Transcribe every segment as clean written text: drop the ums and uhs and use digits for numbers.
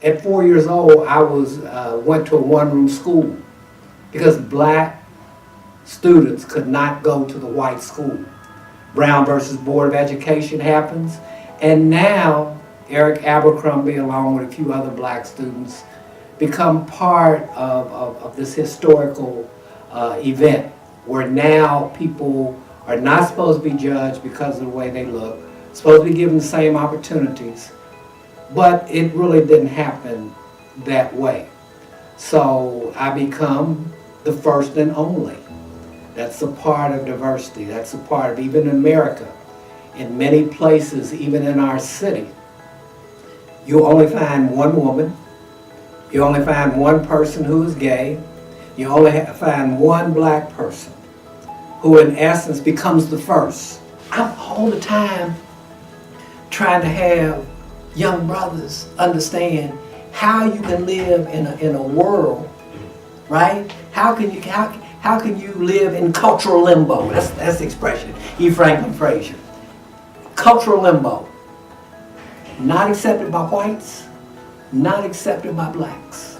At 4 years old, I went to a one-room school because black students could not go to the white school. Brown versus Board of Education happens, and now Eric Abercrumbie, along with a few other black students, become part of this historical event where now people are not supposed to be judged because of the way they look, supposed to be given the same opportunities, but it really didn't happen that way. So I become the first and only. That's a part of diversity. That's a part of, even in America, in many places, even in our city, you only find one woman, you only find one person who is gay, you only find one black person who in essence becomes the first. I'm all the time trying to have young brothers understand how you can live in a world, right? How can you live in cultural limbo? That's the expression. E. Franklin Frazier. Cultural limbo. Not accepted by whites, not accepted by blacks.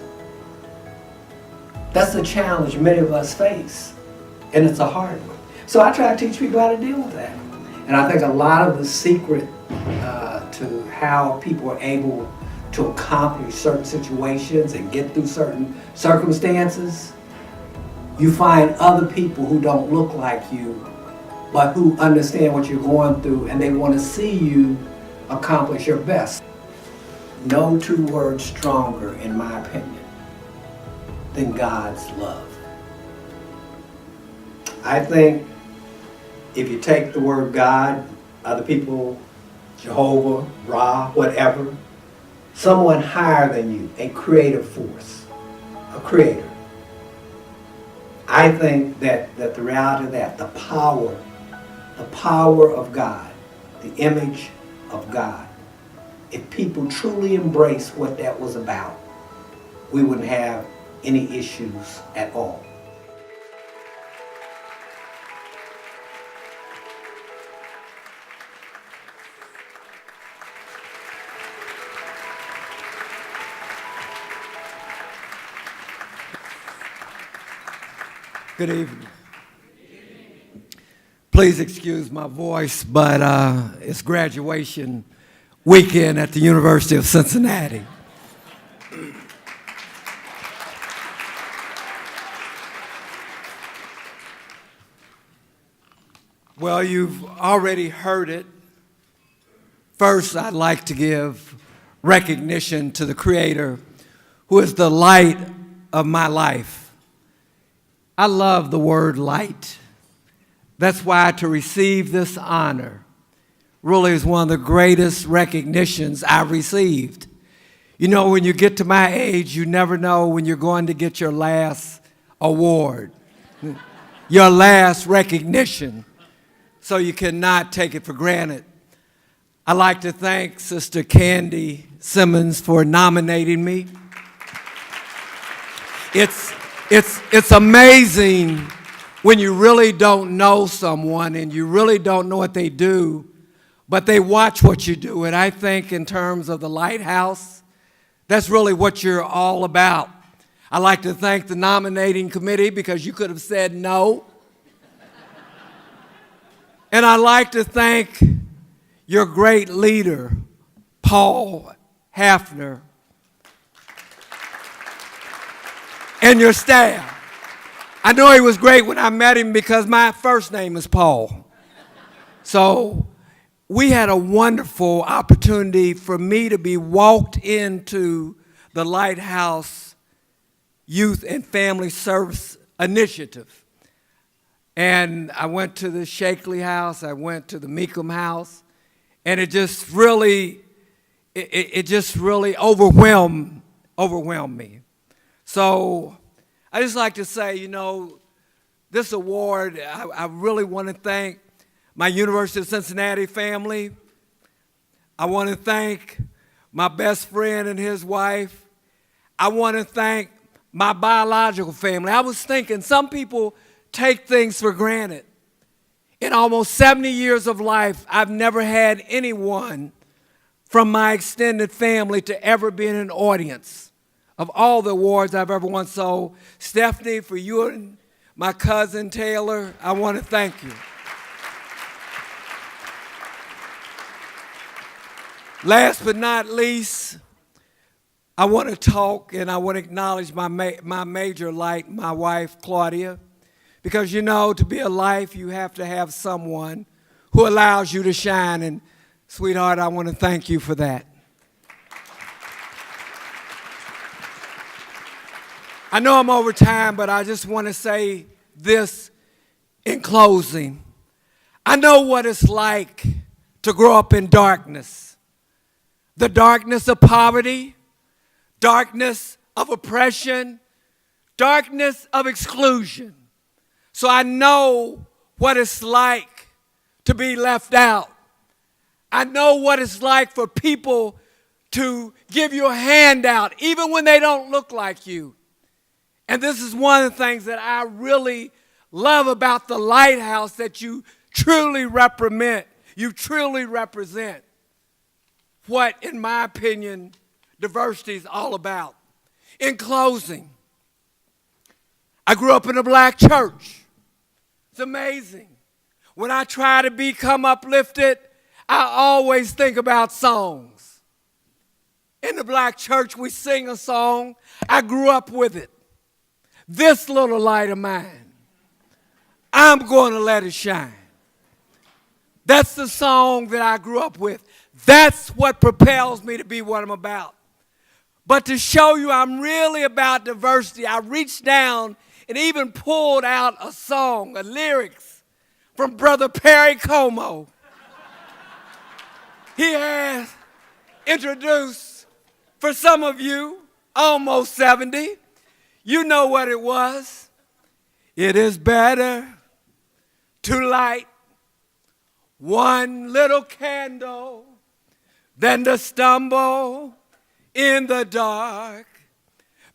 That's the challenge many of us face, and it's a hard one. So I try to teach people how to deal with that. And I think a lot of the secret to how people are able to accomplish certain situations and get through certain circumstances, you find other people who don't look like you, but who understand what you're going through, and they want to see you accomplish your best. No two words stronger, in my opinion, than God's love. I think if you take the word God, other people, Jehovah, Ra, whatever, someone higher than you, a creative force, a creator. I think that the reality of that, the power of God, the image of God, if people truly embrace what that was about, we wouldn't have any issues at all. Good evening. Please excuse my voice, but it's graduation weekend at the University of Cincinnati. Well, you've already heard it. First, I'd like to give recognition to the Creator, who is the light of my life. I love the word light. That's why to receive this honor really is one of the greatest recognitions I've received. You know, when you get to my age, you never know when you're going to get your last award, your last recognition, so you cannot take it for granted. I'd like to thank Sister Candy Simmons for nominating me. It's amazing when you really don't know someone and you really don't know what they do, but they watch what you do. And I think in terms of the Lighthouse, that's really what you're all about. I'd like to thank the nominating committee because you could have said no. And I'd like to thank your great leader, Paul Hafner, and your staff. I know he was great when I met him because my first name is Paul. So we had a wonderful opportunity for me to be walked into the Lighthouse Youth and Family Service Initiative. And I went to the Shakely House, I went to the Meekum House, and it just really overwhelmed me. So I just like to say, you know, this award, I really want to thank my University of Cincinnati family. I want to thank my best friend and his wife. I want to thank my biological family. I was thinking some people take things for granted. In almost 70 years of life, I've never had anyone from my extended family to ever be in an audience of all the awards I've ever won. So, Stephanie, for you and my cousin Taylor, I want to thank you. Last but not least, I want to talk and I want to acknowledge my major light, my wife, Claudia, because you know, to be a life, you have to have someone who allows you to shine, and sweetheart, I want to thank you for that. I know I'm over time, but I just want to say this in closing. I know what it's like to grow up in darkness. The darkness of poverty, darkness of oppression, darkness of exclusion. So I know what it's like to be left out. I know what it's like for people to give you a handout, even when they don't look like you. And this is one of the things that I really love about the Lighthouse, that you truly represent. You truly represent what, in my opinion, diversity is all about. In closing, I grew up in a black church. It's amazing. When I try to become uplifted, I always think about songs. In the black church, we sing a song. I grew up with it. This little light of mine, I'm going to let it shine. That's the song that I grew up with. That's what propels me to be what I'm about. But to show you I'm really about diversity, I reached down and even pulled out a song, a lyrics from Brother Perry Como. He has introduced, for some of you, almost 70, you know what it was. It is better to light one little candle than to stumble in the dark.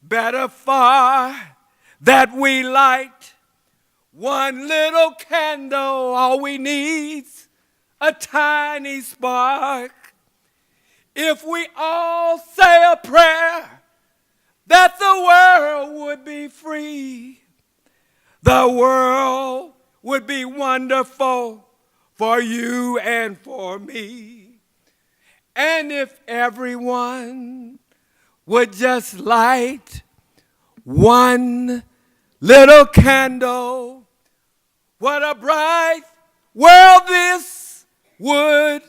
Better far that we light one little candle. All we need's a tiny spark. If we all say a prayer that the world would be free, the world would be wonderful for you and for me. And if everyone would just light one little candle, what a bright world this would